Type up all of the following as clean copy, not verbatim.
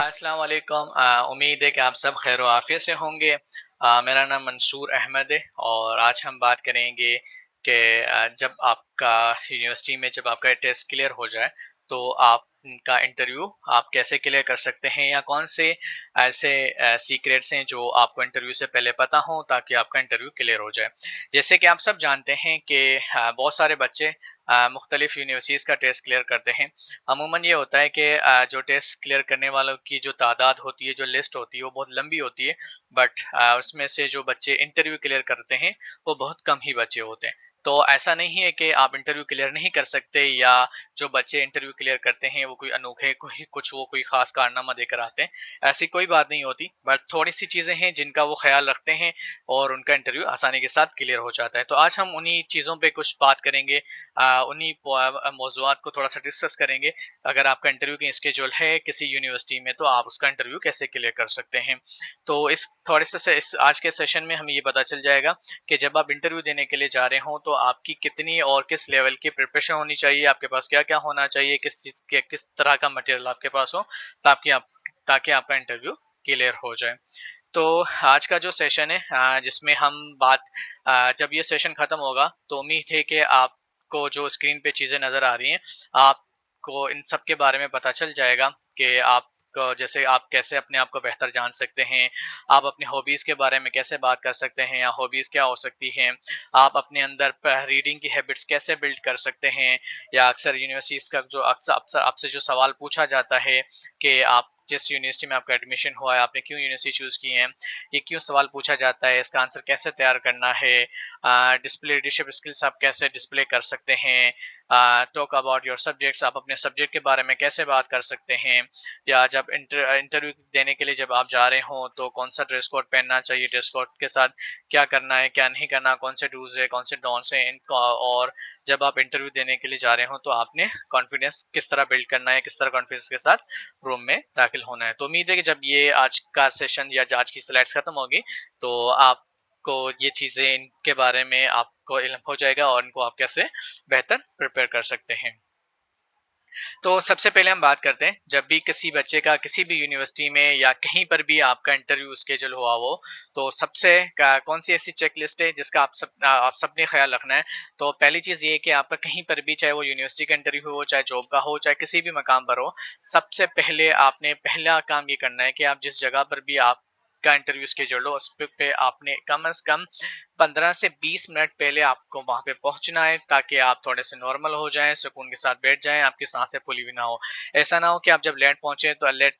अस्सलाम वालेकुम। उम्मीद है कि आप सब खैर आफियत से होंगे। मेरा नाम मंसूर अहमद है और आज हम बात करेंगे कि जब आपका यूनिवर्सिटी में जब आपका टेस्ट क्लियर हो जाए तो आप का इंटरव्यू आप कैसे क्लियर कर सकते हैं या कौन से ऐसे सीक्रेट्स हैं जो आपको इंटरव्यू से पहले पता हो ताकि आपका इंटरव्यू क्लियर हो जाए। जैसे कि आप सब जानते हैं कि बहुत सारे बच्चे मुख्तलिफ यूनिवर्सिटीज़ का टेस्ट क्लियर करते हैं। अमूमन ये होता है कि जो टेस्ट क्लियर करने वालों की जो तादाद होती है, जो लिस्ट होती है, वो बहुत लंबी होती है। बट उसमें से जो बच्चे इंटरव्यू क्लियर करते हैं, वो बहुत कम ही बच्चे होते हैं। तो ऐसा नहीं है कि आप इंटरव्यू क्लियर नहीं कर सकते या जो बच्चे इंटरव्यू क्लियर करते हैं, वो कोई अनोखे कोई कुछ वो कोई ख़ास कारनामा देकर आते हैं। ऐसी कोई बात नहीं होती, बट थोड़ी-सी चीज़ें हैं जिनका वो ख़्याल रखते हैं और उनका इंटरव्यू आसानी के साथ क्लियर हो जाता है। तो आज हम उन्हीं चीज़ों पे कुछ बात करेंगे, उन्हीं मौज़ूआत को थोड़ा-सा डिस्कस करेंगे। अगर आपका इंटरव्यू की स्केड्यूल है किसी यूनिवर्सिटी में तो आप उसका इंटरव्यू कैसे क्लियर कर सकते हैं। तो इस थोड़े से इस आज के सेशन में हमें ये पता चल जाएगा कि जब आप इंटरव्यू देने के लिए जा रहे हो तो आपकी कितनी और किस लेवल की प्रिपरेशन होनी चाहिए, आपके पास क्या-क्या होना चाहिए, किस चीज़ के किस तरह का मटेरियल आपके पास हो ताकि आपका इंटरव्यू क्लियर हो जाए। तो आज का जो सेशन है जिसमें हम बात जब ये सेशन खत्म होगा तो उम्मीद है कि आपको जो स्क्रीन पे चीज़ें नज़र आ रही हैं, आपको इन सब के बारे में पता चल जाएगा कि जैसे आप कैसे अपने आप को बेहतर जान सकते हैं, आप अपनी हॉबीज़ के बारे में कैसे बात कर सकते हैं या हॉबीज़ क्या हो सकती हैं, आप अपने अंदर प रीडिंग की हैबिट्स कैसे बिल्ड कर सकते हैं या अक्सर यूनिवर्सिटीज़ का जो अक्सर अक्सर आपसे जो सवाल पूछा जाता है कि आप जिस यूनिवर्सिटी में आपका एडमिशन हुआ है, आपने क्यों यूनिवर्सिटी चूज़ की है, ये क्यों सवाल पूछा जाता है, इसका आंसर कैसे तैयार करना है, डिस्प्ले लीडरशिप स्किल्स आप कैसे डिस्प्ले कर सकते हैं, टॉक अबाउट योर सब्जेक्ट्स आप अपने सब्जेक्ट के बारे में कैसे बात कर सकते हैं, या जब इंटरव्यू देने के लिए जब आप जा रहे हों तो कौन-सा ड्रेस कोड पहनना चाहिए, ड्रेस कोड के साथ क्या करना है, क्या नहीं करना, कौन से डूज़ है, कौन से डोंट्स हैं इनका और जब आप इंटरव्यू देने के लिए जा रहे हों तो आपने कॉन्फिडेंस किस तरह बिल्ड करना है, किस तरह कॉन्फिडेंस के साथ रूम में दाखिल होना है। तो उम्मीद है कि जब ये आज का सेशन या आज की स्लाइड्स खत्म होगी तो आपको ये चीज़ें इनके बारे में आपको इल्म हो जाएगा और इनको आप कैसे बेहतर प्रिपेयर कर सकते हैं। तो सबसे पहले हम बात करते हैं, जब भी किसी बच्चे का किसी भी यूनिवर्सिटी में या कहीं पर भी आपका इंटरव्यू स्केड्यूल हुआ हो, तो सबसे कौन-सी ऐसी चेकलिस्ट है जिसका आप सबने ख़्याल रखना है। तो पहली चीज़ ये है कि आपका कहीं पर भी चाहे वो यूनिवर्सिटी का इंटरव्यू हो, चाहे जॉब का हो, चाहे किसी भी मकाम पर हो, सबसे पहले आपने पहला काम ये करना है कि आप जिस जगह पर भी आपका इंटरव्यू स्केड्यूल हो, उस पे आपने कम से कम 15 से 20 मिनट पहले आपको वहाँ पे पहुँचना है ताकि आप थोड़े से नॉर्मल हो जाएँ, सुकून के साथ बैठ जाएँ, आपकी साँसें फूली हुई ना हो। ऐसा ना हो कि आप जब लेट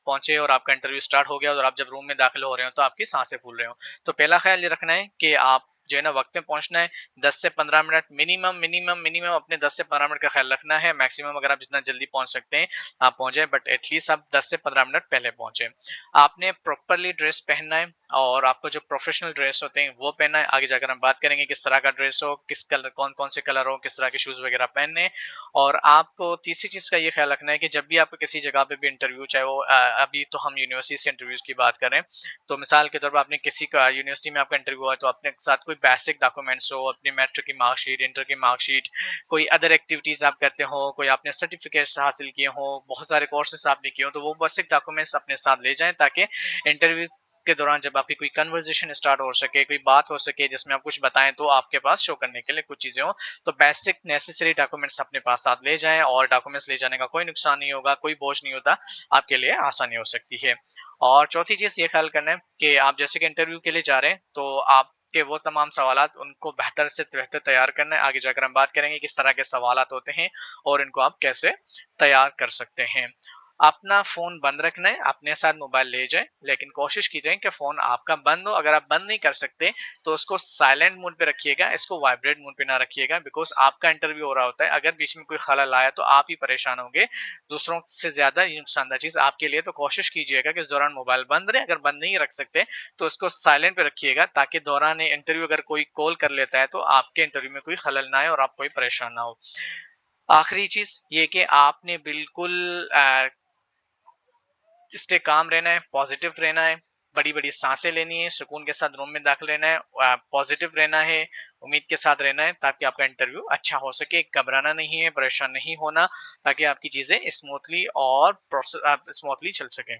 पहुँचे और आपका इंटरव्यू स्टार्ट हो गया और आप जब रूम में दाखिल हो रहे हो तो आपकी साँसें फूल रही हों। तो पहला ख़्याल ये रखना है कि आप जो है ना वक़्त पे पहुँचना है, 10 से 15 मिनट मिनिमम अपने 10 से 15 मिनट का ख़्याल रखना है। मैक्सिमम अगर आप जितना जल्दी पहुँच सकते हैं, आप पहुँच जाएँ बट एट लीस्ट आप 10 से 15 मिनट पहले पहुँचे। आपने प्रॉपरली ड्रेस पहनना है और आपको जो प्रोफेशनल ड्रेस होते हैं वो पहनना है। आगे जाकर हम बात करेंगे किस तरह का ड्रेस हो, किस कलर कौन-कौन से कलर हो, किस तरह के शूज़ वगैरह पहनने हैं। और आपको तीसरी चीज़ का ये ख़्याल रखना है कि जब भी आपको किसी जगह पे भी इंटरव्यू चाहे वो अभी तो हम यूनिवर्सिटीज़ के इंटरव्यूज़ की बात करें, तो मिसाल के तौर पर आपने किसी का यूनिवर्सिटी में आपका इंटरव्यू हुआ है तो अपने साथ कोई बेसिक डॉक्यूमेंट्स हो, अपनी मैट्रिक की मार्कशीट, इंटर की मार्कशीट, कोई अदर एक्टिविटीज़ आप करते हो, कोई आपने सर्टिफ़िकेट्स हासिल किए हों, बहुत सारे कोर्सेज़ आपने किए हों, तो वो बेसिक डॉक्यूमेंट्स अपने साथ ले जाएँ ताकि इंटरव्यू के दौरान जब आपकी कोई कन्वर्सेशन स्टार्ट हो सके, कोई बात हो सके जिसमें आप कुछ बताएँ तो आपके पास शो करने के लिए कुछ चीज़ें हों। तो बेसिक नेसेसरी डॉक्यूमेंट्स अपने पास साथ ले जाएँ और डॉक्यूमेंट्स ले जाने का कोई नुकसान नहीं होगा, कोई बोझ नहीं होता, आपके लिए आसानी हो सकती है। और चौथी चीज़ ये ख़्याल करना है कि आप जैसे कि इंटरव्यू के लिए जा रहे हैं, तो आपके वो तमाम सवालात उनको बेहतर से बेहतर तैयार करना है। आगे जाकर हम बात करेंगे किस तरह के सवालात होते हैं और इनको आप कैसे तैयार कर सकते हैं। अपना फ़ोन बंद रखना है, अपने साथ मोबाइल ले जाएँ, लेकिन कोशिश कीजिए कि फ़ोन आपका बंद हो। अगर आप बंद नहीं कर सकते, तो उसको साइलेंट मोड पे रखिएगा, इसको वाइब्रेट मोड पे ना रखिएगा बिकॉज़ आपका इंटरव्यू हो रहा होता है। अगर बीच में कोई खलल आया, तो आप ही परेशान होंगे। दूसरों से ज़्यादा ये नुकसानदेह चीज़ आपके लिए, तो कोशिश कीजिएगा कि इस दौरान मोबाइल बंद रहे। अगर बंद नहीं रख सकते, तो उसको साइलेंट पे रखिएगा ताकि दौरान इंटरव्यू अगर कोई कॉल कर लेता है, तो आपके इंटरव्यू में कोई खलल ना आए और आप कोई परेशान ना हो। आखिरी चीज़ ये कि आपने बिल्कुल स्टे काम रहना है, पॉजिटिव रहना है, बड़ी-बड़ी साँसें लेनी है, सुकून के साथ रूम में दाखिल रहना है, पॉजिटिव रहना है, उम्मीद के साथ रहना है ताकि आपका इंटरव्यू अच्छा हो सके। घबराना नहीं है, परेशान नहीं होना ताकि आपकी चीज़ें स्मूथली और स्मूथली चल सकें।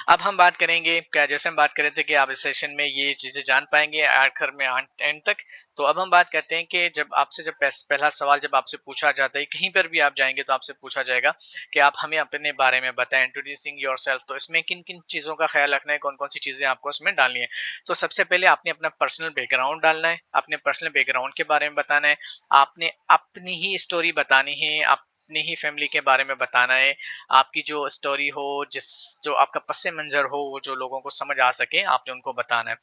अब हम बात करेंगे क्या, जैसे हम बात कर रहे थे कि आप इस सेशन में ये चीज़ें जान पाएँगे आखिर में एंड तक। तो अब हम बात करते हैं कि जब आपसे जब पहला सवाल जब आपसे पूछा जाता है, कहीं पर भी आप जाएँगे तो आपसे पूछा जाएगा कि आप हमें अपने बारे में बताएँ, इंट्रोड्यूसिंग योरसेल्फ। तो इसमें किन-किन चीज़ों का ख़्याल रखना है, कौन-कौन सी चीज़ें आपको इसमें डालनी है। तो सबसे पहले आपने अपना पर्सनल बैकग्राउंड डालना है, अपने पर्सनल बैकग्राउंड के बारे में बताना है, आपने अपनी ही स्टोरी बतानी है, अपनी ही फैमिली के बारे में बताना है, आपकी जो स्टोरी हो, जिस जो आपका पस मंज़र हो, वो जो लोगों को समझ आ सके, आपने उनको बताना है।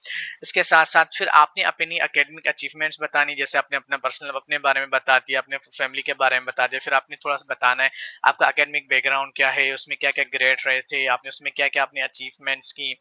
इसके साथ-साथ फिर आपने अपनी एकेडमिक अचीवमेंट्स बतानी, जैसे आपने अपना पर्सनल अपने बारे में बता दिया, अपने फैमिली के बारे में बता दिया, फिर आपने थोड़ा-सा बताना है, आपका एकेडमिक बैकग्राउंड क्या है, उसमें क्या-क्या ग्रेड रहे थे, आपने उसमें क्या-क्या आपने अचीवमेंट्स की,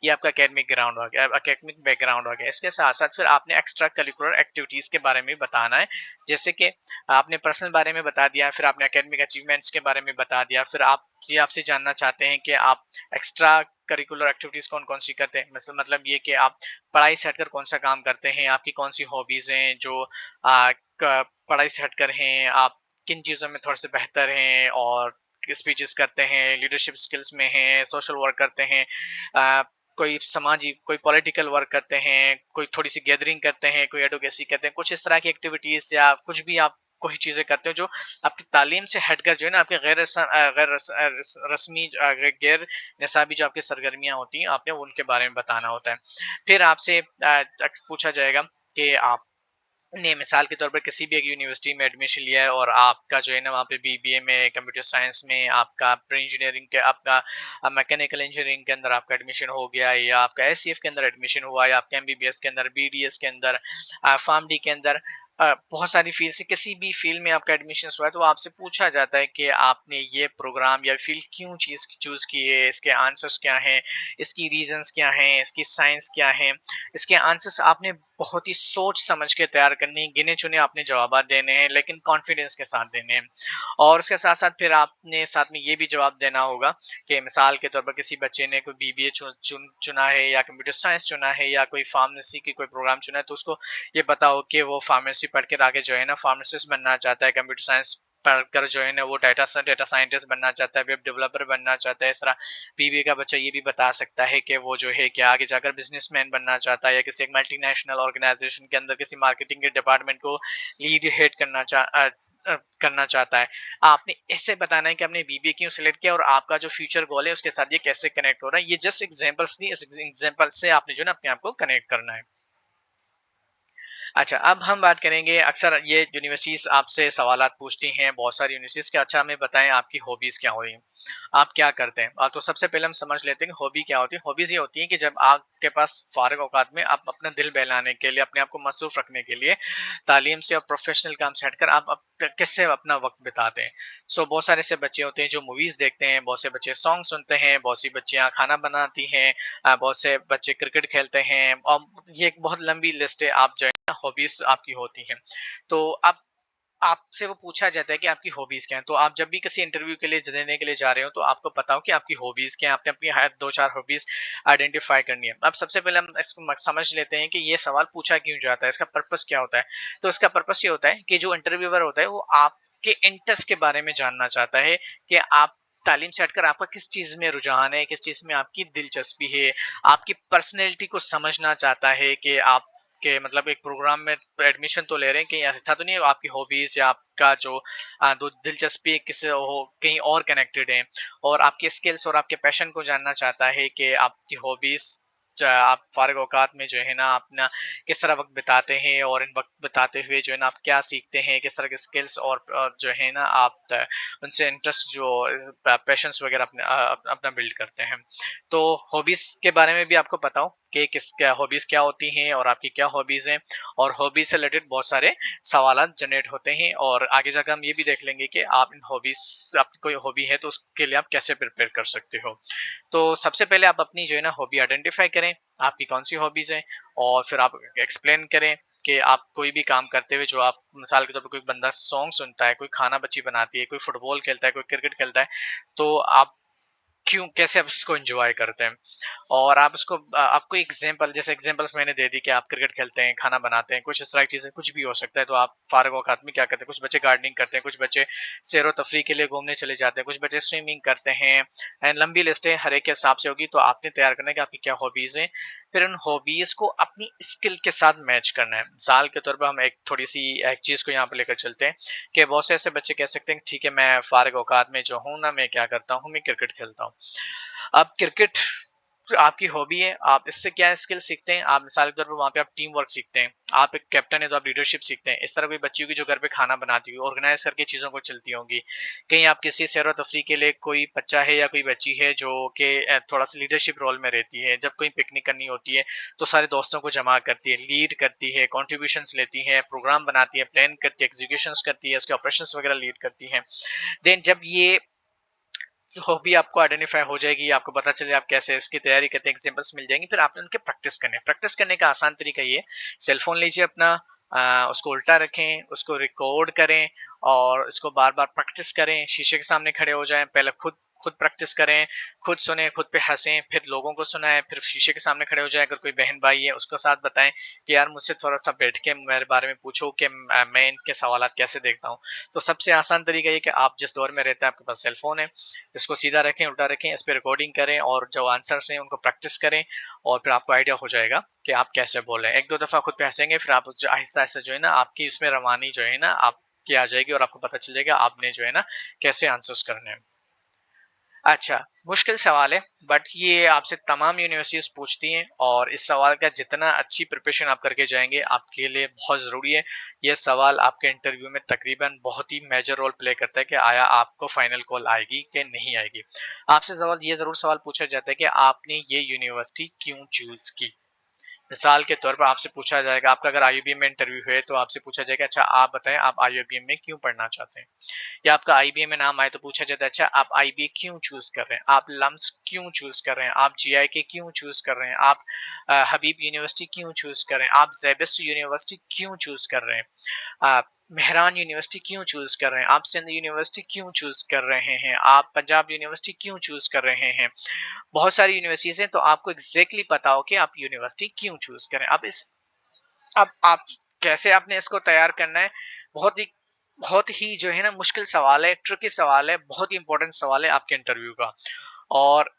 ये आपका एकेडमिक ग्राउंड हो गया, एकेडमिक बैकग्राउंड हो गया। इसके साथ-साथ फिर आपने एक्स्ट्रा करिकुलर एक्टिविटीज़ के बारे में बताना है, जैसे कि आपने पर्सनल बारे में बता दिया, फिर आपने एकेडमिक अचीवमेंट्स के बारे में बता दिया, फिर आप ये आपसे जानना चाहते हैं कि आप एक्स्ट्रा करिकुलर एक्टिविटीज़ कौन-कौन सी करते हैं? मतलब ये कि आप पढ़ाई से हटकर कौन-सा काम करते हैं? आपकी कौन-सी हॉबीज़ हैं जो क पढ़ाई से हटकर हैं? आप किन चीज़ों में थोड़े-से बेहतर हैं और स्पीचेज़ करते हैं, लीडरशिप स्किल्स में हैं, सोशल वर्क करते हैं, कोई सामाजिक कोई पॉलिटिकल वर्क करते हैं, कोई थोड़ी-सी गैदरिंग करते हैं, कोई एडवोकेसी करते हैं, कुछ इस तरह की एक्टिविटीज़ या कुछ भी आप कोई चीज़ें करते हो जो आपकी तालीम से हटकर जो है ना आपके रस्मी गैर निसाबी जो आपकी सरगर्मियाँ होती हैं, आपने उनके बारे में बताना होता है। फिर आपसे पूछा जाएगा कि आप ने मिसाल के तौर पर किसी भी एक यूनिवर्सिटी में एडमिशन लिया है और आपका जो है ना वहाँ पे बीबीए में, कंप्यूटर साइंस में, आपका प्री इंजीनियरिंग के आपका मैकेनिकल इंजीनियरिंग के अंदर आपका एडमिशन हो गया, या आपका एससीएफ के अंदर एडमिशन हुआ, या आपका एमबीबीएस के अंदर, बीडीएस के अंदर, फार्मडी के अंदर, बहुत सारी फील्ड से किसी भी फील्ड में आपका एडमिशन हुआ है, तो आपसे पूछा जाता है कि आपने ये प्रोग्राम या फील्ड क्यों चीज चूज की है, इसके आंसर्स क्या हैं, इसकी रीजंस क्या हैं, इसकी साइंस क्या है, इसके आंसर्स आपने बहुत ही सोच समझ के तैयार करनी है, गिने-चुने आपने जवाबात देने हैं, लेकिन कॉन्फिडेंस के साथ देने हैं। और उसके साथ-साथ फिर आपने साथ में ये भी जवाब देना होगा कि मिसाल के तौर पर किसी बच्चे ने कोई बीबीए चुना है, या कंप्यूटर साइंस चुना है, या कोई फार्मेसी की कोई प्रोग्राम चुना है, तो उसको ये पता हो कि वो फार्मेसी पढ़ के आगे जो है ना फार्मासिस्ट बनना चाहता है, कंप्यूटर साइंस पढ़कर जो है ना वो डेटा साइंटिस्ट बनना चाहता है, वेब डेवलपर बनना चाहता है। इस तरह बीबीए का बच्चा ये भी बता सकता है कि वो जो है कि आगे जाकर बिजनेसमैन बनना चाहता है, या किसी एक मल्टीनेशनल ऑर्गेनाइजेशन के अंदर किसी मार्केटिंग के डिपार्टमेंट को लीड हेड करना चाहता है। आपने इससे बताना है कि आपने बीबीए क्यों सिलेक्ट किया और आपका जो फ्यूचर गोल है उसके साथ ये कैसे कनेक्ट हो रहा है। ये जस्ट एग्जांपल्स नहीं, इस एग्जांपल से आपने जो है ना अपने आप को कनेक्ट करना है। अच्छा, अब हम बात करेंगे, अक्सर ये यूनिवर्सिटीज़ आपसे सवालात पूछती हैं, बहुत सारी यूनिवर्सिटीज़ कि अच्छा हमें बताएँ आपकी हॉबीज़ क्या हो रही हैं? आप क्या करते हैं? तो सबसे पहले हम समझ लेते हैं कि हॉबी क्या होती है। हॉबीज़ ये होती है कि जब आपके पास फ़ारिग औकात में आप अपना दिल बहलाने के लिए, अपने आप को मसरूफ़ रखने के लिए, तालीम से और प्रोफ़ेशनल काम से हटकर आप किससे अपना वक़्त बिताते हैं। सो बहुत सारे ऐसे बच्चे होते हैं जो मूवीज़ देखते हैं, बहुत से बच्चे सॉन्ग सुनते हैं, बहुत सी बच्चियाँ खाना बनाती हैं, बहुत से बच्चे क्रिकेट खेलते हैं, और ये एक बहुत लंबी लिस्ट है। आप जो है हॉबीज आपकी होती हैं। तो अब आपसे वो पूछा जाता है कि आपकी हॉबीज क्या हैं। तो आप जब भी किसी इंटरव्यू के लिए देने के लिए जा रहे हो, तो आपको पता हो कि आपकी हॉबीज क्या हैं। आपने अपनी हर 2-4 हॉबीज आइडेंटिफाई करनी है। अब सबसे पहले हम इसको समझ लेते हैं कि ये सवाल पूछा क्यों जाता है, इसका पर्पस क्या होता है। तो इसका पर्पस ये होता है कि जो इंटरव्यूअर होता है वो आपके इंटरेस्ट के बारे में जानना चाहता है कि आप तालीम से हटकर आपका किस चीज में रुझान है, किस चीज में आपकी दिलचस्पी है, आपकी पर्सनैलिटी को समझना चाहता है कि आप के मतलब एक प्रोग्राम में एडमिशन तो ले रहे हैं, कहीं ऐसा तो नहीं है आपकी हॉबीज या आपका जो दो दिलचस्पी है किसी हो कहीं और कनेक्टेड है, और आपके स्किल्स और आपके पैशन को जानना चाहता है कि आपकी हॉबीज आप फारिग औकात में जो है ना अपना किस तरह वक्त बिताते हैं, और इन वक्त बिताते हुए जो है ना आप क्या सीखते हैं, किस तरह के स्किल्स और जो है ना आप उनसे इंटरेस्ट जो पैशंस वगैरह अपना बिल्ड करते हैं। तो हॉबीज के बारे में भी आपको पता हो कि किस क्या हॉबीज क्या होती हैं और आपकी क्या हॉबीज हैं, और हॉबीज से रिलेटेड बहुत सारे सवालात जनरेट होते हैं, और आगे जाकर हम ये भी देख लेंगे कि आप इन हॉबीज आपकी कोई हॉबी है तो उसके लिए आप कैसे प्रिपेयर कर सकते हो। तो सबसे पहले आप अपनी जो है ना हॉबी आइडेंटिफाई करें, आपकी कौन सी हॉबीज हैं, और फिर आप एक्सप्लेन करें कि आप कोई भी काम करते हुए जो आप मिसाल के तौर पर कोई बंदा सॉन्ग सुनता है, कोई खाना बच्ची बनाती है, कोई फुटबॉल खेलता है, कोई क्रिकेट खेलता है, तो आप क्यों कैसे आप उसको एन्जॉय करते हैं? और आप उसको आपको एग्ज़ाम्पल जैसे एग्ज़ाम्पल्स मैंने दे दी कि आप क्रिकेट खेलते हैं, खाना बनाते हैं, कुछ इस तरह की चीज़ें कुछ भी हो सकता है, तो आप फ़ारिग औकात में क्या करते हैं? कुछ बच्चे गार्डनिंग करते हैं, कुछ बच्चे सैरो-तफ़रीह के लिए घूमने चले जाते हैं, कुछ बच्चे स्विमिंग करते हैं एंड लंबी लिस्ट है, हर एक के हिसाब से होगी, तो आपने तैयार करना है कि आपकी क्या हॉबीज़ हैं। फिर उन हॉबीज़ को अपनी स्किल के साथ मैच करना है। मिसाल के तौर पे हम एक थोड़ी-सी एक चीज़ को यहाँ पे लेकर चलते हैं कि बहुत से ऐसे बच्चे कह सकते हैं, कि ठीक है, मैं फ़ारिग औकात में जो हूँ ना, मैं क्या करता हूँ, मैं क्रिकेट खेलता हूँ। अब क्रिकेट आपकी हॉबी है, आप इससे क्या स्किल सीखते हैं, आप मिसाल के तौर पे वहाँ पे आप टीम वर्क सीखते हैं, आप एक कैप्टन है तो आप लीडरशिप सीखते हैं। इस तरह कोई बच्ची होगी जो घर पे खाना बनाती होगी, ऑर्गेनाइज़ करके चीज़ों को चलती होंगी। कहीं आप किसी सैरो-तफ़रीह के लिए कोई बच्चा है या कोई बच्ची है जो कि थोड़ा-सा लीडरशिप रोल में रहती है। जब कोई पिकनिक करनी होती है, तो सारे दोस्तों को जमा करती है, लीड करती है, कंट्रीब्यूशंस लेती है, प्रोग्राम बनाती है, प्लान करती है, एग्जीक्यूशंस करती है, उसके ऑपरेशंस वगैरह लीड करती हैं। देन जब ये हॉबी आपको आइडेंटिफाई हो जाएगी, आपको पता चले आप कैसे इसकी तैयारी करते हैं, एग्जांपल्स मिल जाएंगे, फिर आपने उनके प्रैक्टिस करने हैं। प्रैक्टिस करने का आसान तरीका ये, सेल फोन लीजिए अपना, उसको उल्टा रखें, उसको रिकॉर्ड करें और इसको बार-बार प्रैक्टिस करें। शीशे के सामने खड़े हो जाएँ, पहले खुद खुद प्रैक्टिस करें, खुद सुनें, खुद पे हँसें, फिर लोगों को सुनाएँ, फिर शीशे के सामने खड़े हो जाएँ, अगर कोई बहन-भाई है उसको साथ बताएँ कि यार मुझसे थोड़ा-सा बैठ के मेरे बारे में पूछो कि मैं इनके सवालात कैसे देखता हूँ। तो सबसे आसान तरीका ये कि आप जिस दौर में रहते हैं, आपके पास सेल फोन है, इसको सीधा रखें, उल्टा रखें, इस पे रिकॉर्डिंग करें और जो आंसर्स हैं उनको प्रैक्टिस करें और फिर आपको आइडिया हो जाएगा कि आप कैसे बोल रहे हैं। 1-2 दफ़ा खुद पे हँसेंगे, फिर आप जो आहिस्ता-आहिस्ता जो है ना आपकी उसमें रवानी जो है ना आपकी आ जाएगी और आपको पता चल जाएगा आपने जो है ना कैसे आंसर्स करने हैं। अच्छा, मुश्किल सवाल है, बट ये आपसे तमाम यूनिवर्सिटीज़ पूछती हैं और इस सवाल का जितना अच्छी प्रिपरेशन आप करके जाएँगे, आपके लिए बहुत ज़रूरी है। ये सवाल आपके इंटरव्यू में तकरीबन बहुत ही मेजर रोल प्ले करता है कि आया आपको फाइनल कॉल आएगी कि नहीं आएगी। आपसे सवाल ये ज़रूर सवाल पूछा जाता है कि आपने ये यूनिवर्सिटी क्यों चूज़ की? मिसाल के तौर पर आपसे पूछा जाएगा, आपका अगर आईआईबीएम में इंटरव्यू है, तो आपसे पूछा जाएगा, अच्छा आप बताएँ आप आईआईबीएम में क्यों पढ़ना चाहते हैं? या आपका आईबीए में नाम आए तो पूछा जाता है, अच्छा आप आईबीए क्यों चूज कर रहे हैं, आप लम्स क्यों चूज कर रहे हैं, आप जीआईके क्यों चूज कर रहे हैं, आप हबीब यूनिवर्सिटी क्यों चूज कर रहे हैं, आप जेबिस्ट यूनिवर्सिटी क्यों चूज कर रहे हैं, आप मेहरान यूनिवर्सिटी क्यों चूज कर रहे हैं, आप सिंध यूनिवर्सिटी क्यों चूज कर रहे हैं, आप पंजाब यूनिवर्सिटी क्यों चूज कर रहे हैं। बहुत सारी यूनिवर्सिटीज हैं, तो आपको एग्जैक्टली पता हो कि आप यूनिवर्सिटी क्यों चूज करें। अब आप कैसे आपने इसको तैयार करना है, बहुत ही बहुत ही जो है ना मुश्किल सवाल है, ट्रिकी सवाल है, बहुत ही इंपॉर्टेंट सवाल है आपके इंटरव्यू का। और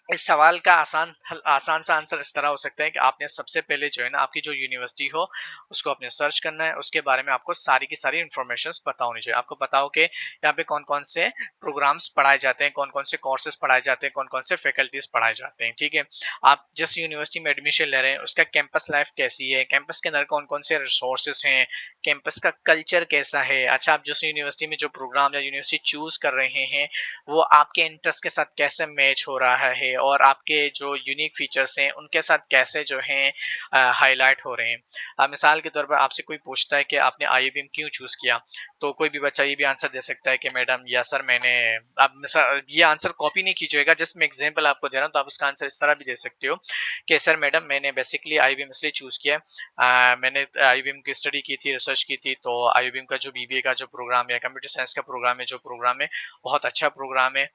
इस सवाल का आसान सा आंसर इस तरह हो सकता है कि आपने सबसे पहले जो है ना आपकी जो यूनिवर्सिटी हो उसको आपने सर्च करना है, उसके बारे में आपको सारी की सारी इन्फॉर्मेशंस पता होनी चाहिए। आपको पता हो कि यहाँ पे कौन-कौन से प्रोग्राम्स पढ़ाए जाते हैं, कौन-कौन से कोर्सेज पढ़ाए जाते हैं, कौन-कौन से फैकल्टीज पढ़ाए जाते हैं, ठीक है? आप जिस यूनिवर्सिटी में एडमिशन ले रहे हैं उसका कैंपस लाइफ कैसी है, कैंपस के अंदर कौन-कौन से रिसोर्सेज हैं, कैंपस का कल्चर कैसा है। अच्छा, आप जिस यूनिवर्सिटी में जो प्रोग्राम या यूनिवर्सिटी चूज़ कर रहे हैं वो आपके इंटरेस्ट के साथ कैसे मैच हो रहा है और आपके जो यूनिक फीचर्स हैं उनके साथ कैसे जो हैं हाईलाइट हो रहे हैं। मिसाल के तौर पर आपसे कोई पूछता है कि आपने आईआईबीएम क्यों चूज किया, तो कोई भी बच्चा ये भी आंसर दे सकता है कि मैडम या सर मैंने, आप ये आंसर कॉपी नहीं कीजिएगा, जस्ट मैं एग्जांपल आपको दे रहा हूँ, तो आप इसका आंसर इस तरह भी दे सकते हो कि सर मैडम मैंने बेसिकली आईआईबीएम इसलिए चूज किया, मैंने आईआईबीएम की स्टडी की थी, रिसर्च की थी, तो आईआईबीएम का जो बीबीए का जो प्रोग्राम है, कंप्यूटर साइंस का प्रोग्राम है, जो प्रोग्राम है बहुत अच्छा प्रोग्राम है।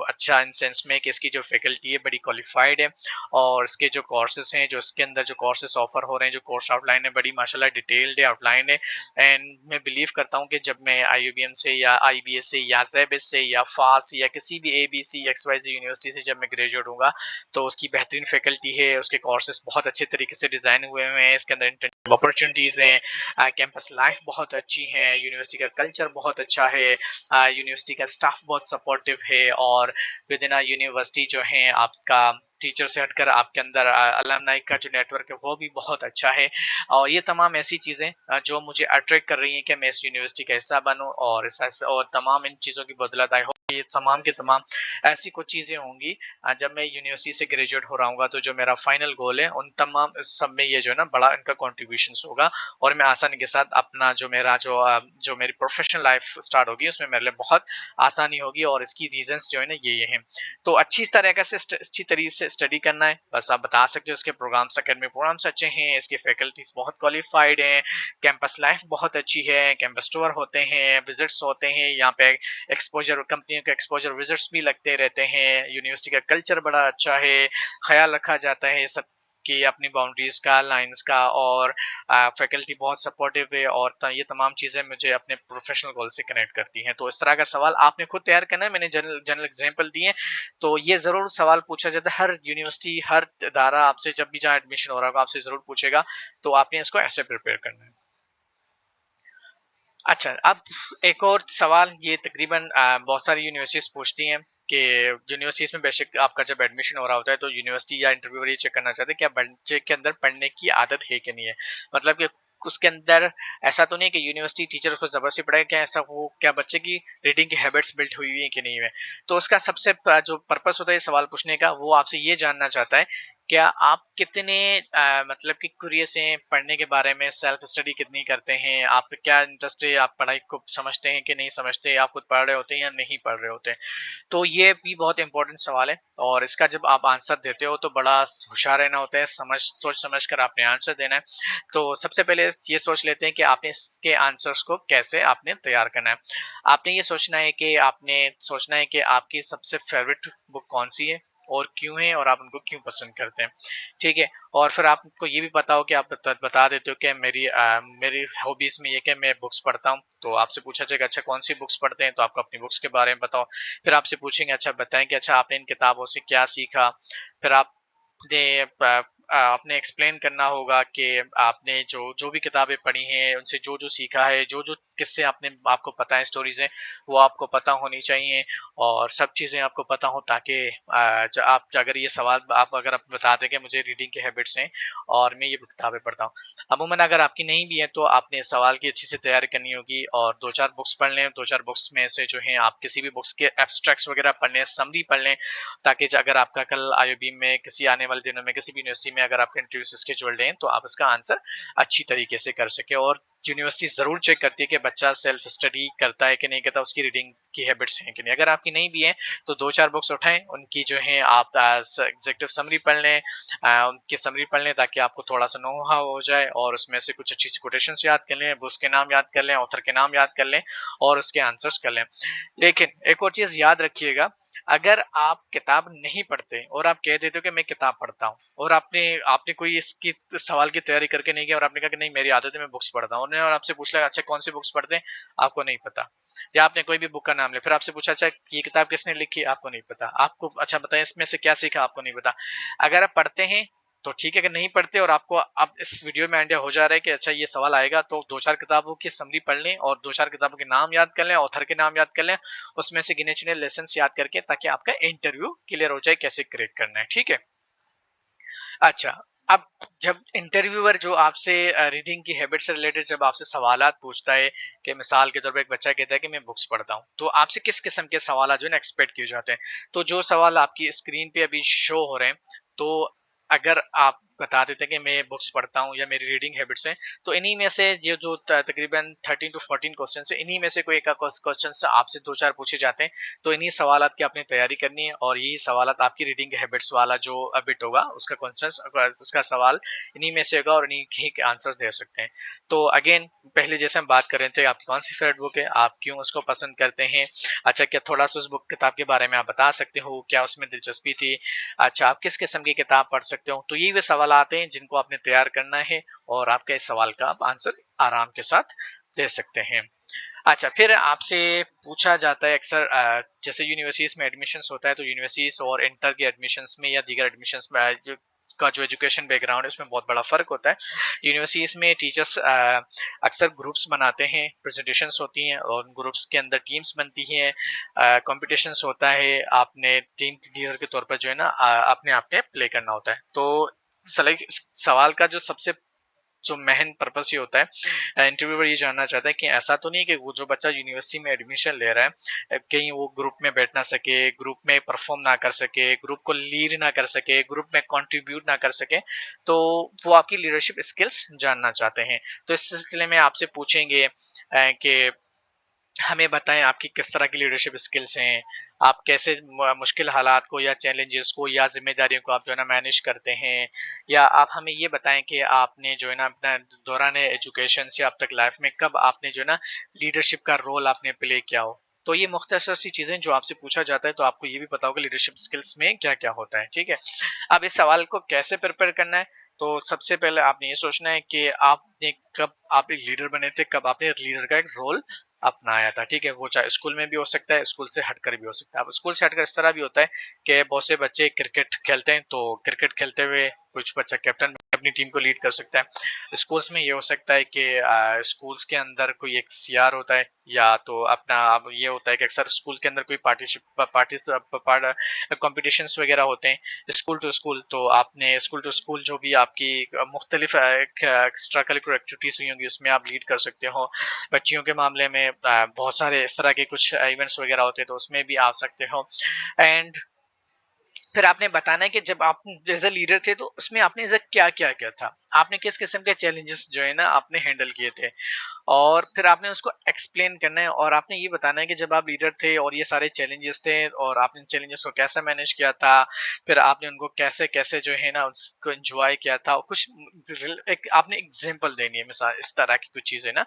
अच्छा इन सेंस में कि इसकी जो फैकल्टी है बड़ी क्वालिफाइड है और इसके जो कोर्सेज हैं, जो इसके अंदर जो कोर्सेज ऑफर हो रहे हैं, जो कोर्स आउटलाइन है बड़ी माशाल्लाह डिटेल्ड है, आउटलाइन है। एंड मैं बिलीव करता हूँ कि जब मैं आईयूबीएम से या आईबीएस से या जेबिस से या फास या किसी भी एबीसी एक्सवाईजी यूनिवर्सिटी से जब मैं ग्रेजुएट होऊंगा, तो उसकी बेहतरीन फैकल्टी है, उसके कोर्सेज बहुत अच्छे तरीके से डिजाइन हुए हुए हैं, इसके अंदर इंटर्नशिप अपॉर्चुनिटीज हैं, कैंपस लाइफ बहुत अच्छी है, यूनिवर्सिटी का कल्चर बहुत अच्छा है, यूनिवर्सिटी का स्टाफ बहुत सपोर्टिव है और विद इन यूनिवर्सिटी जो है आपका टीचर से हटकर आपके अंदर अलमनाई का जो नेटवर्क है वो भी बहुत अच्छा है। और ये तमाम ऐसी चीज़ें जो मुझे अट्रैक्ट कर रही हैं कि मैं इस यूनिवर्सिटी का हिस्सा बनूं और और तमाम इन चीज़ों की बदौलत आई होप ये तमाम के तमाम ऐसी कुछ चीज़ें होंगी जब मैं यूनिवर्सिटी से ग्रेजुएट हो रहा हूँ, तो जो मेरा फाइनल गोल है उन तमाम सब में ये जो है ना बड़ा इनका कॉन्ट्रीब्यूशन होगा और मैं आसानी के साथ अपना जो मेरी प्रोफेशनल लाइफ स्टार्ट होगी उसमें मेरे लिए बहुत आसानी होगी और इसकी रीजंस जो है ना ये हैं। तो अच्छी तरह से अच्छी तरीके से स्टडी करना है, बस आप बता सकते हो उसके प्रोग्राम्स, एकेडमिक प्रोग्राम्स अच्छे हैं, इसके फैकल्टीज बहुत क्वालिफाइड हैं, कैंपस लाइफ बहुत अच्छी है, कैंपस टूर होते हैं, विजिट्स होते हैं, यहाँ पे एक्सपोजर कंपनी यूनिवर्सिटियों के एक्सपोज़र विज़िट्स भी लगते रहते हैं, यूनिवर्सिटी का कल्चर बड़ा अच्छा है, ख़्याल रखा जाता है सब की अपनी बाउंड्रीज़ का, लाइन्स का और फैकल्टी बहुत सपोर्टिव है और ये तमाम चीज़ें मुझे अपने प्रोफ़ेशनल गोल से कनेक्ट करती हैं। तो इस तरह का सवाल आपने खुद तैयार करना है, मैंने जनरल जनरल एग्ज़ाम्पल दिए हैं, तो ये ज़रूर सवाल पूछा जाता है, हर यूनिवर्सिटी, हर इदारा आपसे जब भी जहाँ एडमिशन हो रहा होगा, आपसे ज़रूर पूछेगा, तो आपने इसको ऐसे प्रिपेयर करना है। अच्छा, अब एक और सवाल ये तकरीबन बहुत सारी यूनिवर्सिटीज़ पूछती हैं कि यूनिवर्सिटीज़ में बेशक आपका जब एडमिशन हो रहा होता है तो यूनिवर्सिटी या इंटरव्यूअर ये चेक करना चाहते हैं कि आप बच्चे के अंदर पढ़ने की आदत है कि नहीं है। मतलब कि उसके अंदर ऐसा तो नहीं है कि यूनिवर्सिटी टीचर उसको ज़बरदस्ती पढ़ाए, क्या ऐसा वो क्या बच्चे की रीडिंग की हैबिट्स बिल्ड हुई हुई है कि नहीं है। तो उसका सबसे जो पर्पस होता है ये सवाल पूछने का, वो आपसे ये जानना चाहता है क्या आप कितने मतलब कि क्यूरियस हैं पढ़ने के बारे में, सेल्फ स्टडी कितनी करते हैं, आप क्या इंटरेस्ट है, आप पढ़ाई को समझते हैं कि नहीं समझते, आप खुद पढ़ रहे होते हैं या नहीं पढ़ रहे होते हैं। तो ये भी बहुत इंपॉर्टेंट सवाल है और इसका जब आप आंसर देते हो तो बड़ा होशियार रहना होता है, सोच समझ कर आपने आंसर देना है। तो सबसे पहले ये सोच लेते हैं कि आपने इसके आंसर्स को कैसे आपने तैयार करना है। आपने ये सोचना है कि आपकी सबसे फेवरेट बुक कौन-सी है और क्यों है और आप उनको क्यों पसंद करते हैं, ठीक है? और फिर आपको ये भी पता हो कि आप बता देते हो कि मेरी हॉबीज़ में ये है कि मैं बुक्स पढ़ता हूँ, तो आपसे पूछा जाएगा अच्छा कौन-सी बुक्स पढ़ते हैं? तो आपको अपनी बुक्स के बारे में बताओ। फिर आपसे पूछेंगे अच्छा बताएँ कि अच्छा आपने इन किताबों से क्या सीखा? फिर आपने आपने एक्सप्लेन करना होगा कि आपने जो जो भी किताबें पढ़ी हैं, उनसे जो-जो सीखा है, जो-जो किस्से आपको पता है, स्टोरीज़ हैं, वो आपको पता होनी चाहिए और सब चीज़ें आपको पता हो ताकि ज आप अगर ये सवाल आप बता दें कि मुझे रीडिंग की हैबिट्स हैं और मैं ये किताबें पढ़ता हूँ। अमूमन अगर आपकी नहीं भी है तो आपने इस सवाल की अच्छे से तैयारी करनी होगी और 2-4 बुक्स पढ़ लें, 2-4 बुक्स में से जो हैं आप किसी भी बुक्स के एब्स्ट्रैक्ट्स वगैरह पढ़ लें, समरी पढ़ लें ताकि अगर आपका कल आईओबी में किसी आने वाले दिनों में किसी भी यूनिवर्सिटी में अगर आपका इंटरव्यू स्केड्यूल्ड है तो आप इसका आंसर अच्छी तरीके से कर सके और यूनिवर्सिटी ज़रूर चेक करती है कि बच्चा सेल्फ स्टडी करता है कि नहीं करता, उसकी रीडिंग की हैबिट्स हैं कि नहीं। अगर आपकी नहीं भी है तो 2-4 बुक्स उठाएँ, उनकी जो है आप एग्ज़ेक्टिव समरी पढ़ लें, उनकी समरी पढ़ लें ताकि आपको थोड़ा-सा नो हाउ हो जाए और उसमें से कुछ अच्छी-सी कोटेशंस याद कर लें, बुक्स के नाम याद कर लें, ऑथर के नाम याद कर लें और उसके आंसर्स कर लें। लेकिन एक और चीज़ याद रखिएगा, अगर आप किताब नहीं पढ़ते और आप कह देते हो कि मैं किताब पढ़ता हूँ और आपने आपने कोई इसकी सवाल की तैयारी करके नहीं किया और आपने कहा कि नहीं मेरी आदत है मैं बुक्स पढ़ता हूँ और आपसे पूछ लिया अच्छा कौन सी बुक्स पढ़ते हैं आपको नहीं पता या आपने कोई भी बुक का नाम लिया फिर आपसे पूछा अच्छा ये किताब किसने लिखी आपको नहीं पता आपको अच्छा बताएं इसमें से क्या सीखा आपको नहीं पता अगर आप पढ़ते हैं तो ठीक है अगर नहीं पढ़ते और आपको अब इस वीडियो में आइडिया हो जा रहा है कि अच्छा ये सवाल आएगा तो 2-4 किताबों की समरी पढ़ लें और 2-4 किताबों के नाम याद कर लें ऑथर के नाम याद कर लें उसमें से गिने चुने लेसन्स याद करके ताकि आपका इंटरव्यू क्लियर हो जाए कैसे क्रिएट करना है ठीक है अच्छा अब जब इंटरव्यूअर जो आपसे रीडिंग की हैबिट से रिलेटेड जब आपसे सवालात पूछता है कि मिसाल के तौर पे एक बच्चा कहता है कि मैं बुक्स पढ़ता हूँ तो आपसे किस किस्म के सवाल जो है ना एक्सपेक्ट किए जाते हैं तो जो सवाल आपकी स्क्रीन पे अभी शो हो रहे हैं तो अगर आप बता देते हैं कि मैं बुक्स पढ़ता हूँ या मेरी रीडिंग हैबिट्स हैं तो इन्हीं में से ये जो तकरीबन 13 to 14 क्वेश्चन है इन्हीं में से कोई एक क्वेश्चन आपसे 2-4 पूछे जाते हैं तो इन्हीं सवालात की आपने तैयारी करनी है और यही सवालात आपकी रीडिंग हैबिट्स वाला जो बिट होगा उसका क्वेश्चन उसका सवाल इन्हीं में से होगा और इन्हीं के आंसर दे सकते हैं तो अगेन पहले जैसे हम बात कर रहे थे आपकी कौन सी फेवरेट बुक है आप क्यों उसको पसंद करते हैं अच्छा क्या थोड़ा सा उस बुक किताब के बारे में आप बता सकते हो क्या उसमें दिलचस्पी थी अच्छा आप किस किस्म की किताब पढ़ सकते हो तो ये वे सवाल आते हैं जिनको आपने तैयार करना है और आपका इस सवाल का आप आंसर आराम के साथ दे सकते हैं अच्छा फिर आपसे पूछा जाता है अक्सर जैसे यूनिवर्सिटीज में एडमिशन्स होता है तो यूनिवर्सिटीज और इंटर के एडमिशन्स में या दीगर एडमिशन्स में जो एजुकेशन बैकग्राउंड है उसमें बहुत बड़ा फर्क होता है यूनिवर्सिटीज में टीचर्स अक्सर ग्रुप्स बनाते हैं प्रेजेंटेशंस होती हैं और ग्रुप्स के अंदर टीम्स बनती हैं कॉम्पिटिशन्स होता है आपने टीम लीडर के तौर पर जो है ना अपने आप में प्ले करना होता है तो सवाल का जो सबसे जो मेन पर्पस ये होता है इंटरव्यूअर ये जानना चाहता है कि ऐसा तो नहीं है कि वो जो बच्चा यूनिवर्सिटी में एडमिशन ले रहा है कहीं वो ग्रुप में बैठ ना सके ग्रुप में परफॉर्म ना कर सके ग्रुप को लीड ना कर सके ग्रुप में कंट्रीब्यूट ना कर सके तो वो आपकी लीडरशिप स्किल्स जानना चाहते हैं तो इस सिलसिले में आपसे पूछेंगे कि हमें बताएं आपकी किस तरह की लीडरशिप स्किल्स हैं आप कैसे मुश्किल हालात को या चैलेंजेस को या जिम्मेदारियों को आप जो है ना मैनेज करते हैं या आप हमें ये बताएं कि आपने जो है ना अपना दौरान एजुकेशन से अब तक लाइफ में कब आपने जो है ना लीडरशिप का रोल आपने प्ले किया हो तो ये मुख्तसर सी चीज़ें जो आपसे पूछा जाता है, तो आपको ये भी पता होगा लीडरशिप स्किल्स में क्या-क्या होता है, ठीक है? अब इस सवाल को कैसे प्रिपेयर करना है, तो सबसे पहले आपने ये सोचना है कि आपने कब आप एक लीडर बने थे, कब आपने लीडर का एक रोल अपनाया था, ठीक है? वो चाहे स्कूल में भी हो सकता है, स्कूल से हटकर भी हो सकता है। अब स्कूल से हटकर इस तरह भी होता है कि बहुत से बच्चे क्रिकेट खेलते हैं, तो क्रिकेट खेलते हुए कुछ बच्चा कैप्टन अपनी टीम को लीड कर सकता है। स्कूल्स में ये हो सकता है कि स्कूल्स के अंदर कोई एक सीआर होता है, या तो अपना अब ये होता है कि अक्सर स्कूल के अंदर कोई कॉम्पिटिशन्स वगैरह होते हैं स्कूल टू स्कूल, तो आपने स्कूल टू स्कूल जो भी आपकी मुख्तलिफ एक्स्ट्रा करिकुलर एक्टिविटीज हुई होंगी उसमें आप लीड कर सकते हो। बच्चियों के मामले में बहुत सारे इस तरह के कुछ इवेंट्स वगैरह होते हैं, तो उसमें भी आ सकते हो। एंड फिर आपने बताना है कि जब आप एज़ अ लीडर थे, तो उसमें आपने ऐसा क्या-क्या किया था? आपने किस किस्म के चैलेंजेस जो है ना आपने हैंडल किए थे? और फिर आपने उसको एक्सप्लेन करना है, और आपने ये बताना है कि जब आप लीडर थे और ये सारे चैलेंजेस थे और आपने चैलेंजेस को कैसे मैनेज किया था, फिर आपने उनको कैसे-कैसे जो है ना उसको एन्जॉय किया था, और कुछ एक आपने एग्ज़ाम्पल देनी है, मिसाल इस तरह की कुछ चीज़ें ना।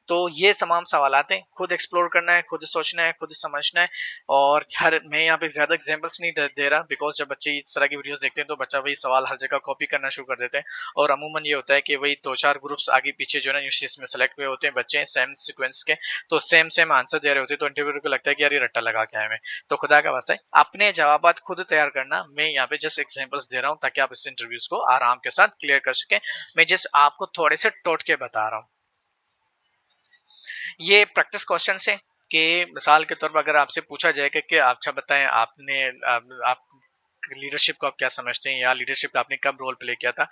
तो ये तमाम सवालात हैं, खुद एक्सप्लोर करना है, खुद सोचना है, खुद समझना है। और हर मैं यहाँ पे ज़्यादा एग्ज़ाम्पल्स नहीं दे रहा, बिकॉज़ जब बच्चे इस तरह की वीडियोज़ देखते हैं तो बच्चा वही सवाल हर जगह कॉपी करना शुरू कर देते हैं, और अमूमन ये होता है कि वही 2-4 ग्रुप्स आगे पीछे जो है ना इस में सेलेक्ट हुए होते हैं बच्चे सेम सीक्वेंस के, तो सेम आंसर दे रहे होते हैं, तो इंटरव्यूअर को लगता है कि यार ये रट्टा लगा के आए हैं। तो खुदा का वास्ता है अपने जवाबात खुद तैयार करना, मैं यहाँ पे जस्ट एग्ज़ाम्पल्स दे रहा हूँ ताकि आप इस इंटरव्यूज़ को आराम के साथ क्लियर कर सकें। मैं जस्ट आपको थोड़े से टोटके बता रहा हूँ। ये प्रैक्टिस क्वेश्चंस हैं कि मिसाल के तौर पर अगर आपसे पूछा जाएगा कि अच्छा बताएं आपने आप लीडरशिप को आप क्या समझते हैं, या लीडरशिप का आपने कब रोल प्ले किया था,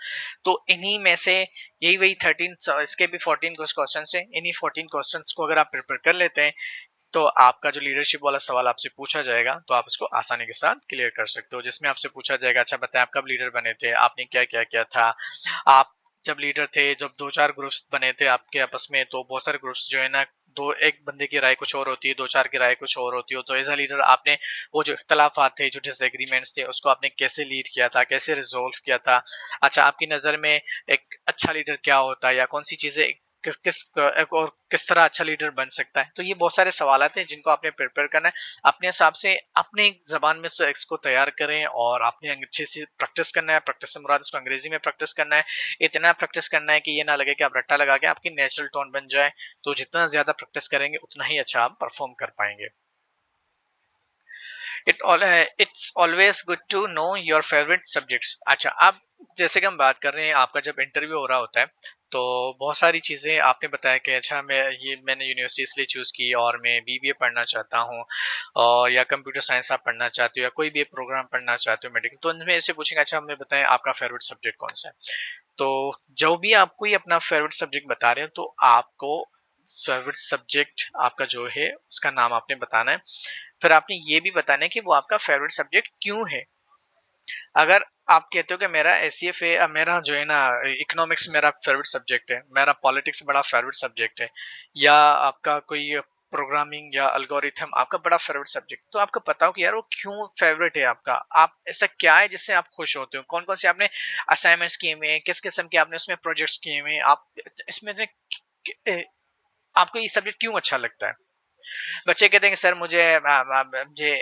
तो इन्हीं में से यही वही 13 इसके भी 14 कुछ क्वेश्चंस हैं। इन्हीं 14 क्वेश्चंस को अगर आप प्रिपेयर कर लेते हैं, तो आपका जो लीडरशिप वाला सवाल आपसे पूछा जाएगा, तो आप उसको आसानी के साथ क्लियर कर सकते हो। जिसमें आपसे पूछा जाएगा अच्छा बताएं आप कब लीडर बने थे, आपने क्या क्या किया था, आप जब लीडर थे, जब 2-4 ग्रुप्स बने थे आपके आपस में, तो बहुत सारे ग्रुप्स जो है ना, दो एक बंदे की राय कुछ और होती है, 2-4 की राय कुछ और होती हो, तो एज़ अ लीडर आपने वो जो इख्तलाफात थे, जो डिसएग्रीमेंट्स थे, उसको आपने कैसे लीड किया था, कैसे रिज़ॉल्व किया था? अच्छा, आपकी नज़र में एक अच्छा लीडर क्या होता है, या कौन-सी चीज़ें किस किस और किस तरह अच्छा लीडर बन सकता है? तो ये बहुत सारे सवालात हैं जिनको आपने प्रिपेयर करना है। अपने हिसाब से अपनी ज़बान में इसको तैयार करें, और आपने अच्छे से प्रैक्टिस करना है। प्रैक्टिस से मुराद इसको अंग्रेज़ी में प्रैक्टिस करना है। इतना प्रैक्टिस करना है कि ये ना लगे कि आप रट्टा लगा के आपकी नेचुरल टोन बन जाए। तो जितना ज़्यादा प्रैक्टिस करेंगे उतना ही अच्छा आप परफ़ॉर्म कर पाएँगे। It's always good to know your favourite subjects. अच्छा, अब जैसे कि हम बात कर रहे हैं, आपका जब इंटरव्यू हो रहा होता है, तो बहुत सारी चीज़ें आपने बताया कि अच्छा मैंने यूनिवर्सिटी इसलिए चूज़ की और मैं बीबीए पढ़ना चाहता हूँ, और या कंप्यूटर साइंस आप पढ़ना चाहते हो, या कोई भी एक प्रोग्राम पढ़ना चाहते हो मेडिकल, तो उनमें ऐसे पूछेंगे अच्छा हमें बताएं आपका फेवरेट सब्जेक्ट कौन सा है। तो जो भी आप कोई अपना फेवरेट सब्जेक्ट बता रहे हैं, तो आपको फेवरेट सब्जेक्ट आपका जो है उसका नाम आपने बताना है। फिर आपने ये भी बताना है कि वो आपका फेवरेट सब्जेक्ट क्यों है। अगर आप कहते हो कि मेरा एसईएफ है, मेरा जो है ना इकोनॉमिक्स मेरा फेवरेट सब्जेक्ट है, मेरा पॉलिटिक्स बड़ा फेवरेट सब्जेक्ट है, या आपका कोई प्रोग्रामिंग या एल्गोरिथम आपका बड़ा फेवरेट सब्जेक्ट, तो आपको पता हो कि यार वो क्यों फेवरेट है आपका, आप ऐसा क्या है जिससे आप खुश होते हो, कौन कौन से आपने असाइनमेंट्स किए हुए हैं, किस किस्म के आपने उसमें प्रोजेक्ट्स किए हुए हैं, आप इसमें आपको ये सब्जेक्ट क्यों अच्छा लगता है। बच्चे कहते हैं कि सर मुझे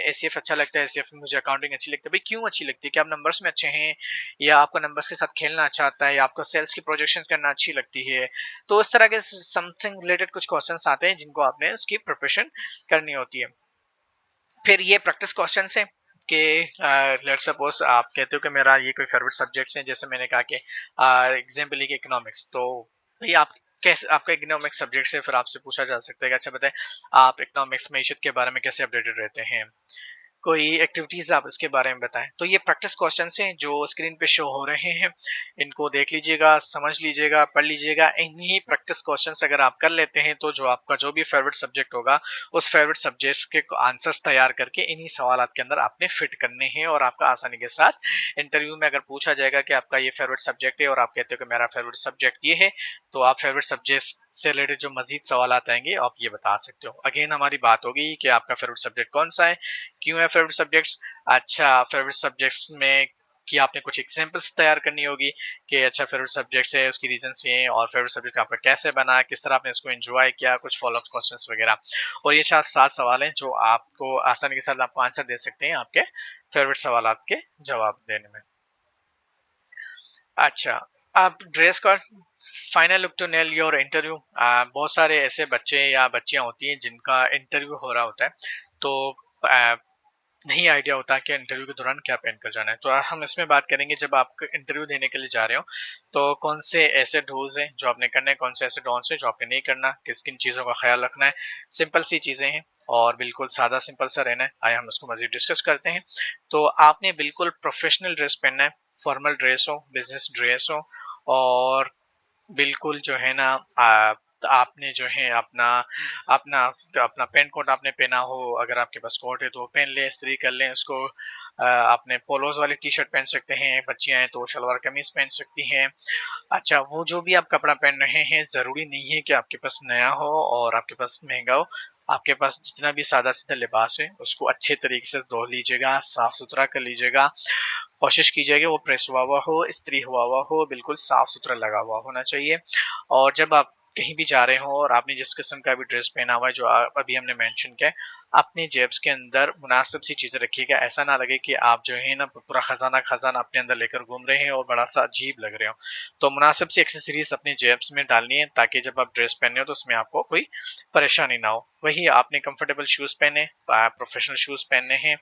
एसीएफ अच्छा लगता है, एसीएफ में मुझे अकाउंटिंग अच्छी लगती है। भाई क्यों अच्छी लगती है? क्या आप नंबर्स में अच्छे हैं, या आपको नंबर्स के साथ खेलना अच्छा आता है, या आपको सेल्स की प्रोजेक्शन करना अच्छी लगती है? तो इस तरह के समथिंग रिलेटेड कुछ क्वेश्चंस आते हैं जिनको आपने उसकी प्रिपरेशन करनी होती है। फिर ये प्रैक्टिस क्वेश्चंस हैं कि लेट्स सपोज आप कहते हो कि मेरा ये कोई फेवरेट सब्जेक्ट्स हैं, जैसे मैंने कहा कि एग्जाम्पल की इकोनॉमिक्स, तो भाई आप कैसे आपका इकोनॉमिक्स सब्जेक्ट से फिर आपसे पूछा जा सकता है कि अच्छा बताएं आप इकोनॉमिक्स में के बारे में कैसे अपडेटेड रहते हैं, कोई एक्टिविटीज आप इसके बारे में बताएं। तो ये प्रैक्टिस क्वेश्चंस हैं जो स्क्रीन पे शो हो रहे हैं, इनको देख लीजिएगा, समझ लीजिएगा, पढ़ लीजिएगा। इन्हीं प्रैक्टिस क्वेश्चंस अगर आप कर लेते हैं, तो जो आपका जो भी फेवरेट सब्जेक्ट होगा, उस फेवरेट सब्जेक्ट के आंसर्स तैयार करके इन्हीं सवालात के अंदर आपने फिट करने हैं, और आपका आसानी के साथ इंटरव्यू में अगर पूछा जाएगा कि आपका ये फेवरेट सब्जेक्ट है, और आप कहते हो कि मेरा फेवरेट सब्जेक्ट ये है, तो आप फेवरेट सब्जेक्ट से रिलेटेड जो मजीद सवाल आएंगे आप ये बता सकते हो। अगेन हमारी बात होगी कि आपका फेवरेट सब्जेक्ट कौन सा है, क्यों है फेवरेट सब्जेक्ट्स। अच्छा, फेवरेट सब्जेक्ट्स में कि आपने कुछ एग्जांपल्स तैयार करनी होगी कि अच्छा फेवरेट सब्जेक्ट्स है, उसकी रीज़न्स ये हैं और फेवरेट सब्जेक्ट आपका कैसे बना, किस तरह आपने इसको एन्जॉय किया, कुछ फ़ॉलो-अप क्वेश्चंस वगैरह। और ये 7 सवाल हैं जो आपको आसानी के साथ आपको आंसर दे सकते हैं आपके फेवरेट सवालात के जवाब देने में। अच्छा, आप dress code final look to nail your interview. बहुत सारे ऐसे बच्चे या बच्चियाँ होती हैं जिनका इंटरव्यू हो रहा होता है, तो अ, नहीं आइडिया होता कि इंटरव्यू के दौरान क्या पहनकर जाना है। तो हम इसमें बात करेंगे जब आप इंटरव्यू देने के लिए जा रहे हो, तो कौन से ऐसे डूज़ हैं जो आपने करने हैं, कौन से ऐसे डोंट्स हैं जो आपने नहीं करना, किन-किन चीज़ों का ख़्याल रखना है। सिंपल सी चीज़ें हैं और बिल्कुल सादा सिंपल सा रहना है। आइए हम इसको मज़ीद डिस्कस करते हैं। तो आपने बिल्कुल प्रोफ़ेशनल ड्रेस पहनना है, फॉर्मल ड्रेस हो, बिज़नेस ड्रेस हो और बिल्कुल जो है ना आपने जो है अपना अपना अपना पेंट कोट आपने पहना हो, अगर आपके पास कोट है तो वो पहन लें, इस्त्री कर लें उसको। आपने पोलोज़ वाली टी-शर्ट पहन सकते हैं, बच्चियाँ हैं तो शलवार कमीज़ पहन सकती हैं। अच्छा, वो जो भी आप कपड़ा पहन रहे हैं, ज़रूरी नहीं है कि आपके पास नया हो और आपके पास महँगा हो। आपके पास जितना भी सादा-सीधा लिबास है, उसको अच्छे तरीके से धो लीजिएगा, साफ-सुथरा कर लीजिएगा। कोशिश कीजिए कि वो प्रेस हुआ हुआ हो, इस्त्री हुआ हो, बिल्कुल साफ-सुथरा लगा हुआ होना चाहिए। और जब आप कहीं भी जा रहे हो और आपने जिस किस्म का भी ड्रेस पहना हुआ है, जो अभी हमने मेंशन किया है, अपनी जेब्स के अंदर मुनासिब सी चीज़ें रखिएगा। ऐसा ना लगे कि आप जो है ना पूरा खजाना-खजाना अपने अंदर लेकर घूम रहे हैं और बड़ा-सा अजीब लग रहे हो। तो मुनासिब सी एक्सेसरीज़ अपनी जेब्स में डालनी है ताकि जब आप ड्रेस पहने हो तो उसमें आपको कोई परेशानी ना हो। वही आपने कंफर्टेबल शूज़ पहने, प्रोफेशनल शूज़ पहनने हैं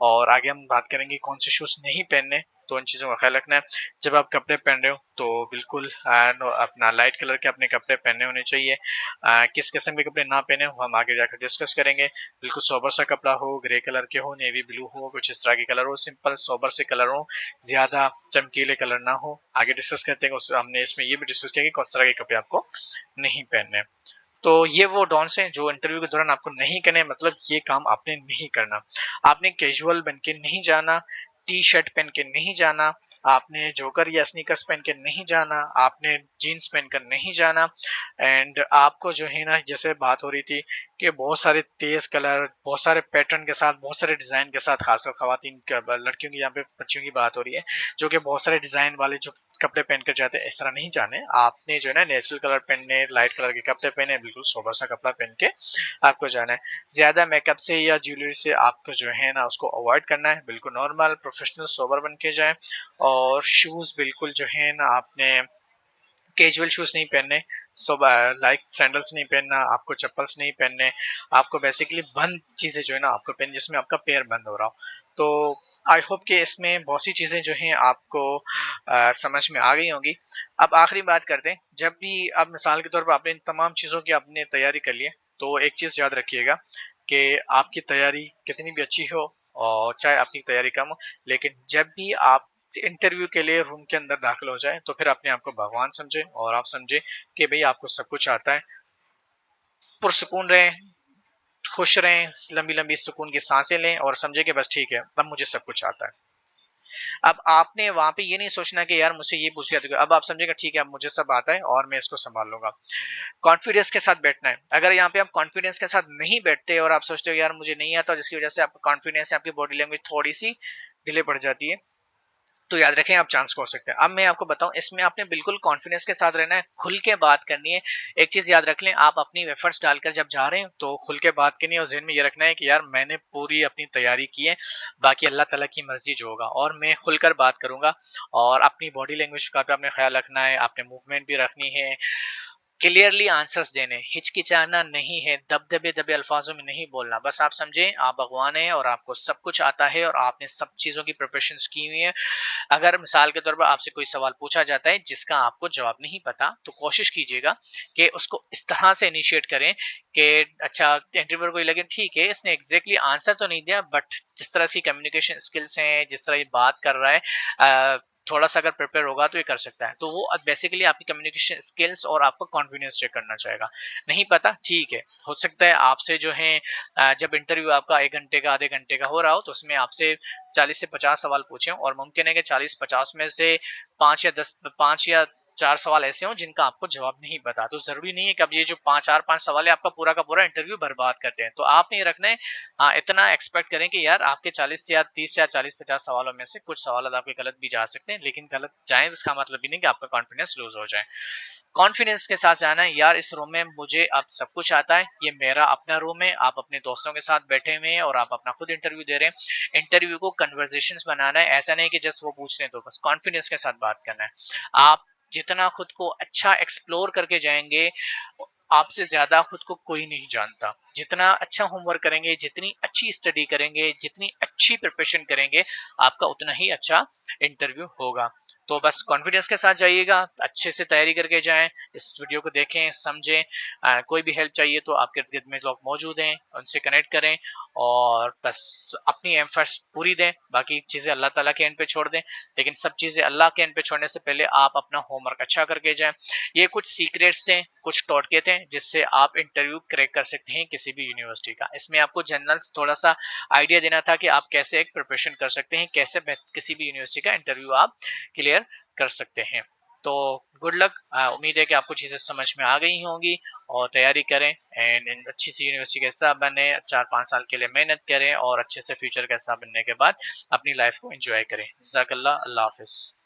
और आगे हम बात करेंगे कौन से शूज़ नहीं पहनने, तो उन चीज़ों का ख्याल रखना है। जब आप कपड़े पहन रहे हो तो बिल्कुल अपना लाइट कलर के अपने कपड़े पहने होने चाहिए। किस किस्म के कपड़े ना पहने वो हम आगे जाकर डिस्कस करेंगे। बिल्कुल सोबर सा कपड़ा हो, ग्रे कलर के हो, नेवी ब्लू हो, कुछ इस तरह के कलर हो, सिंपल सोबर से कलर हो, ज़्यादा चमकीले कलर ना हो। आगे डिस्कस करते हैं, हमने इसमें ये भी डिस्कस किया कि किस तरह के कपड़े आपको नहीं पहनने। तो ये वो डॉन्स हैं जो इंटरव्यू के दौरान आपको नहीं करने, मतलब ये काम आपने नहीं करना। आपने कैजुअल बन के नहीं जाना, टी-शर्ट पहन के नहीं जाना, आपने जॉगर या स्नीकर्स पहन के नहीं जाना, आपने जीन्स पहनकर नहीं जाना एंड आपको जो है ना जैसे बात हो रही थी कि बहुत सारे तेज़ कलर, बहुत सारे पैटर्न के साथ, बहुत सारे डिज़ाइन के साथ, खासकर ख़वातीन क ब लड़कियों की यहाँ पे बच्चियों की बात हो रही है, जो कि बहुत सारे डिज़ाइन वाले जो कपड़े पहनकर जाते हैं, इस तरह नहीं जाने। आपने जो है ना नेचुरल कलर पहनने, लाइट कलर के कपड़े पहने, बिल्कुल सोबर सा कपड़ा पहन के आपको जाना है। ज़्यादा मेकअप से या ज्वेलरी से आपको जो है ना उसको अवॉइड करना है। बिल्कुल नॉर्मल, प्रोफेशनल, सोबर बन के जाएँ और शूज़ बिल्कुल जो है ना आपने कैजुअल शूज़ नहीं पहनने, लाइक सैंडल्स नहीं पहनना, आपको चप्पल्स नहीं पहनने, आपको बेसिकली बंद चीज़ें जो है ना आपको पहननी जिसमें आपका पैर बंद हो रहा हो। तो आई होप कि इसमें बहुत सी चीज़ें जो हैं आपको समझ में आ गई होंगी। अब आखिरी बात करते हैं, जब भी अब मिसाल के तौर पे आपने इन तमाम चीज़ों की आपने तैयारी कर ली है, तो एक चीज़ याद रखिएगा कि आपकी तैयारी कितनी भी अच्छी हो और चाहे आपकी तैयारी कम हो, लेकिन जब भी आप इंटरव्यू के लिए रूम के अंदर दाखिल हो जाएँ, तो फिर अपने आप को भगवान समझें और आप समझें कि भई आपको सब कुछ आता है। पुरसुकून रहें, खुश रहें, लंबी-लंबी सुकून की साँसें लें और समझें कि बस ठीक है, अब मुझे सब कुछ आता है। अब आपने वहाँ पे ये नहीं सोचना कि यार मुझसे ये पूछ लिया तो अब आप समझेंगे ठीक है, अब मुझे सब आता है और मैं इसको सँभाल लूँगा। कॉन्फिडेंस के साथ बैठना है। अगर यहाँ पे आप कॉन्फिडेंस के साथ नहीं बैठते और आप सोचते हो यार मुझे नहीं आता, जिसकी वज़ह से आपका कॉन्फिडेंस है, आपकी बॉडी लैंग्वेज थोड़ी-सी ढीले पड़ जाती है, तो याद रखें आप चांस खो सकते हैं। अब मैं आपको बताऊँ, इसमें आपने बिल्कुल कॉन्फिडेंस के साथ रहना है, खुल के बात करनी है। एक चीज़ याद रख लें, आप अपनी एफर्ट्स डालकर जब जा रहे हैं तो खुल के बात करनी है और ज़हन में ये रखना है कि यार मैंने पूरी अपनी तैयारी की है, बाकी अल्लाह ताला की मर्ज़ी जो होगा, और मैं खुलकर बात करूँगा। और अपनी बॉडी लैंग्वेज का भी आपने ख़्याल रखना है, आपने मूवमेंट भी रखनी है, क्लियरली आंसर्स देने, हिचकिचाना नहीं है, दबे-दबे अल्फाज़ों में नहीं बोलना। बस आप समझें आप भगवान हैं और आपको सब कुछ आता है और आपने सब चीज़ों की प्रिपरेशंस की हुई है। अगर मिसाल के तौर पर आपसे कोई सवाल पूछा जाता है जिसका आपको जवाब नहीं पता, तो कोशिश कीजिएगा कि उसको इस तरह से इनिशिएट करें कि अच्छा इंटरव्यूअर को ये लगे ठीक है, इसने एग्ज़ैक्टली आंसर तो नहीं दिया बट जिस तरह से कम्युनिकेशन स्किल्स हैं, जिस तरह ये बात कर रहा है, थोड़ा-सा अगर प्रिपेयर होगा तो ये कर सकता है। तो वो बेसिकली आपकी कम्युनिकेशन स्किल्स और आपका कॉन्फिडेंस चेक करना चाहेगा। नहीं पता, ठीक है। हो सकता है आपसे जो है जब इंटरव्यू आपका 1 घंटे का, आधे घंटे का हो रहा हो, तो उसमें आपसे 40 से 50 सवाल पूछे हों और मुमकिन है कि 40-50 में से 5 या 4 सवाल ऐसे हों जिनका आपको जवाब नहीं पता। तो ज़रूरी नहीं है कि अब ये जो 5 4-5 सवाल है आपका पूरा का पूरा इंटरव्यू बर्बाद कर दें। तो आपने ये रखना है इतना एक्सपेक्ट करें कि यार आपके 40 या 30 या 40-50 सवालों में से कुछ सवाल आपके गलत भी जा सकते हैं, लेकिन गलत जाएँ तो इसका मतलब ये नहीं कि आपका कॉन्फिडेंस लूज़ हो जाए। कॉन्फिडेंस के साथ जाना है, यार इस रूम में मुझे अब सब कुछ आता है, ये मेरा अपना रूम है, आप अपने दोस्तों के साथ बैठे हुए हैं और आप अपना खुद इंटरव्यू दे रहे हैं। इंटरव्यू को कन्वर्सेशंस बनाना है, ऐसा नहीं कि जस्ट वो पूछ रहे हैं तो बस कॉन्फिडेंस के साथ बात करना है। आप जितना खुद को अच्छा एक्सप्लोर करके जाएँगे, आपसे ज़्यादा खुद को कोई नहीं जानता। जितना अच्छा होमवर्क करेंगे, जितनी अच्छी स्टडी करेंगे, जितनी अच्छी प्रिपरेशन करेंगे, आपका उतना ही अच्छा इंटरव्यू होगा। तो बस कॉन्फिडेंस के साथ जाइएगा, अच्छे से तैयारी करके जाएँ, इस वीडियो को देखें, समझें। कोई भी हेल्प चाहिए तो आपके इर्द-गिर्द में लोग मौजूद हैं, उनसे कनेक्ट करें और बस अपनी एफर्ट्स पूरी दें, बाकी चीज़ें अल्लाह ताला के एंड पे छोड़ दें। लेकिन सब चीज़ें अल्लाह के एंड पे छोड़ने से पहले आप अपना होमवर्क अच्छा करके जाएँ। ये कुछ सीक्रेट्स थे, कुछ टोटके थे, जिससे आप इंटरव्यू क्रैक कर सकते हैं किसी भी यूनिवर्सिटी का। इसमें आपको जनरल थोड़ा-सा आइडिया देना था कि आप कैसे एक प्रिपरेशन कर सकते हैं, कैसे किसी भी यूनिवर्सिटी का इंटरव्यू आप क्लियर कर सकते हैं। तो गुड लक। उम्मीद है कि आपको चीज़ें समझ में आ गई होंगी और तैयारी करें एंड इन अच्छी सी यूनिवर्सिटी का हिस्सा बने, 4-5 साल के लिए मेहनत करें और अच्छे से फ्यूचर का हिस्सा बनने के बाद अपनी लाइफ को एंजॉय करें। जज़ाकल्लाह, अल्लाह हाफ़िज़।